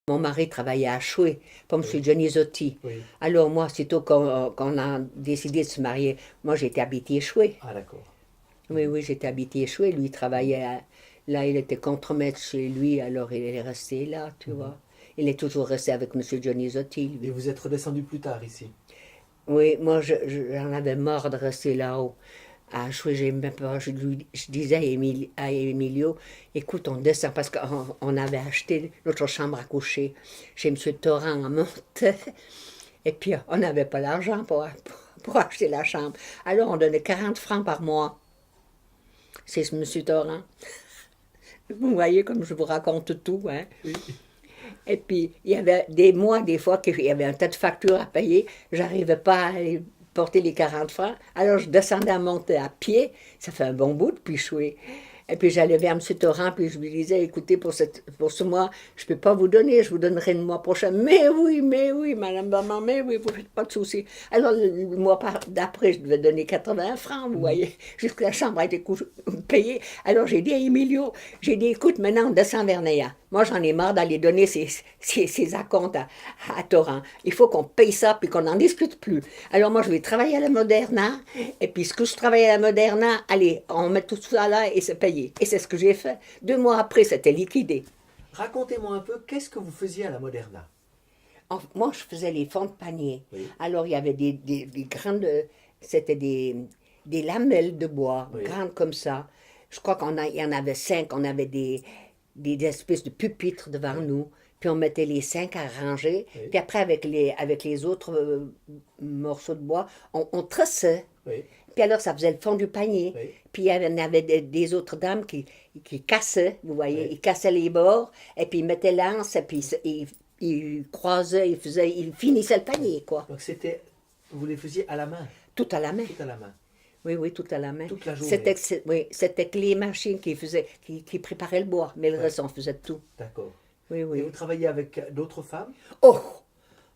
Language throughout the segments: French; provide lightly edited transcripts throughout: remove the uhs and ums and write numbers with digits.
Mon mari travaillait à Choué, pour M. Oui, Johnny Zotti. oui. Alors moi, sitôt qu'on a décidé de se marier, moi j'étais habité Choué. Ah, d'accord. Oui, Mhm, oui, j'étais habité Choué. Lui, il mhm, travaillait là, il était contremaître chez lui, alors il est resté là, tu mhm. vois. Il est toujours resté avec M. Johnny Zotti, Et lui. vous êtes redescendu plus tard ici. Oui, moi, j'en avais marre de rester là-haut. À jouer, j'ai même pas. Je disais à Emilio, écoute, on descend parce qu'on avait acheté notre chambre à coucher chez M. Torrent en Monte. Et puis, on n'avait pas l'argent pour acheter la chambre. Alors, on donnait 40 francs par mois. C'est ce M. Torrent. Vous voyez comme je vous raconte tout, hein? Oui. Et puis, il y avait des mois, des fois, qu'il y avait un tas de factures à payer. J'arrivais pas à aller porter les 40 francs. Alors, je descendais à monter à pied. Ça fait un bon bout depuis Choué. Et puis, j'allais vers M. Torrent, puis je lui disais, écoutez, pour ce mois, je ne peux pas vous donner, je vous donnerai le mois prochain. Mais oui, madame maman, mais oui, vous ne faites pas de soucis. Alors, le mois d'après, je devais donner 80 francs, vous Mhm. voyez, jusqu'à la chambre a été payée. Alors, j'ai dit à Emilio, j'ai dit, écoute, maintenant, on descend vers Néa. Moi, j'en ai marre d'aller donner ces acomptes à Torrent. Il faut qu'on paye ça, puis qu'on n'en discute plus. Alors, moi, je vais travailler à la Moderna, et puis ce que je travaille à la Moderna, allez, on met tout ça là et c'est payé. Et c'est ce que j'ai fait. 2 mois après, c'était liquidé. Racontez-moi un peu, qu'est-ce que vous faisiez à la Moderna? Moi, je faisais les fonds de panier. Oui, Alors, il y avait des grandes. C'était des lamelles de bois, oui, grandes comme ça. Je crois il y en avait 5. On avait des espèces de pupitres devant oui, nous. Puis on mettait les 5 à ranger. oui, Puis après, avec les autres morceaux de bois, on tressait. oui, Puis alors, ça faisait le fond du panier. oui, Puis il y avait des autres dames qui cassaient, vous voyez. oui. Ils cassaient les bords, et puis ils mettaient l'anse, et puis ils croisaient, ils finissaient le Oui. panier, quoi. Donc c'était, vous les faisiez à la main, Tout à la main. tout à la main, Oui, oui, tout à la main. toute la journée. Oui, c'était que les machines qui préparaient le bois, mais le Oui, reste, on faisait tout. d'accord. Oui, Et vous oui. travaillez avec d'autres femmes Oh!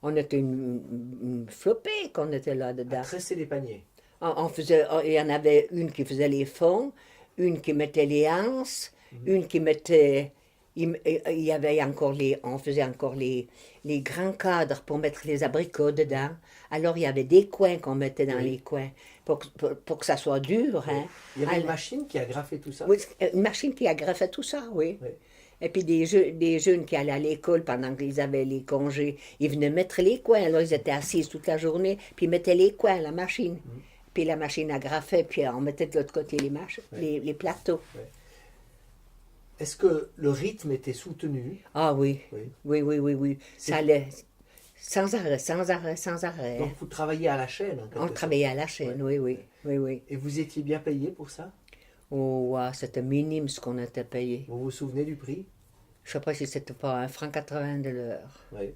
On était une flopée qu'on était à là-dedans. tresser les paniers. Il y en avait une qui faisait les fonds, une qui mettait les anses, Mhm. une qui mettait. Il y avait encore on faisait encore les grands cadres pour mettre les abricots dedans. Alors il y avait des coins qu'on mettait dans Oui, les coins pour que ça soit dur, oui. hein. Il y avait une Alors, machine qui agrafait tout ça. oui, une machine qui agrafait tout ça, oui. Oui. Et puis des jeunes qui allaient à l'école pendant qu'ils avaient les congés, ils venaient mettre les coins. Alors ils étaient assis toute la journée, puis ils mettaient les coins à la machine. Mhm. Puis la machine agrafait, puis on mettait de l'autre côté Oui, les plateaux. oui. Est-ce que le rythme était soutenu? Ah oui, Oui. oui, oui, oui, oui. Ça allait sans arrêt, sans arrêt, sans arrêt, Donc hein. vous travailliez à la chaîne en On quelque sorte. travaillait à la Oui, chaîne, oui, oui, oui. oui, oui. Et vous étiez bien payé pour ça? Oh, ouais, c'était minime ce qu'on était payé. Vous vous souvenez du prix? Je sais pas si c'était pas 1,80 franc de l'heure. Oui.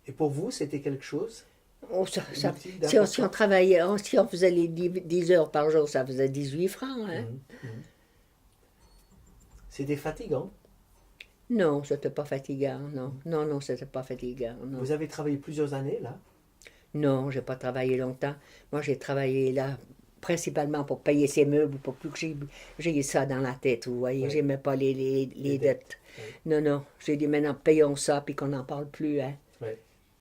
Et pour vous, c'était quelque chose Oh, utile, si on d'important? travaillait, si on faisait les 10 heures par jour, ça faisait 18 francs, hein. Mhm, mhm. C'était fatigant. Non, c'était pas fatigant, non. Non, non, c'était pas fatigant, non. Vous avez travaillé plusieurs années là? Non, j'ai pas travaillé longtemps. Moi, j'ai travaillé là principalement pour payer ces meubles, pour plus que j'ai ça dans la tête, vous voyez. Oui. J'aimais pas Les les dettes. dettes. Oui. Non, non. J'ai dit maintenant, payons ça, puis qu'on n'en parle plus, hein.